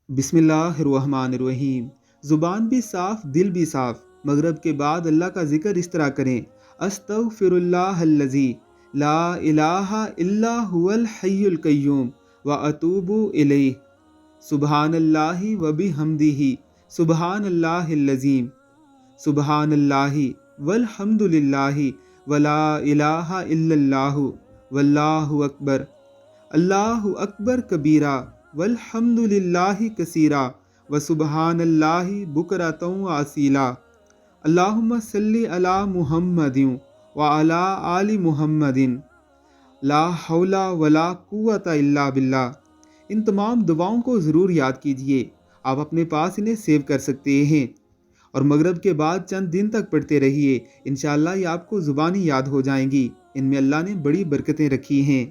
بسم اللہ الرحمن الرحیم۔ زبان بھی صاف، دل بھی صاف۔ مغرب کے بعد اللہ کا ذکر اس طرح کریں: استغفر اللہ الذی لا الہ الا هو الحی القیوم واتوب الیہ، سبحان اللہ وبحمدہ، سبحان اللہ العظیم، سبحان اللہ والحمد للہ ولا الہ الا اللہ واللہ اکبر، اللہ اکبر کبیرہ والحمد للہ کثیرہ وسبحان اللہ بکرۃ واسیلا۔ اللہم صلی علی محمد وعلی آل محمد، لا حول ولا قوۃ الا باللہ۔ ان تمام دعاؤں کو ضرور یاد کیجیے، آپ اپنے پاس انہیں سیو کر سکتے ہیں اور مغرب کے بعد چند دن تک پڑھتے رہیے، انشاءاللہ یہ آپ کو زبانی یاد ہو جائیں گی۔ ان میں اللہ نے بڑی برکتیں رکھی ہیں۔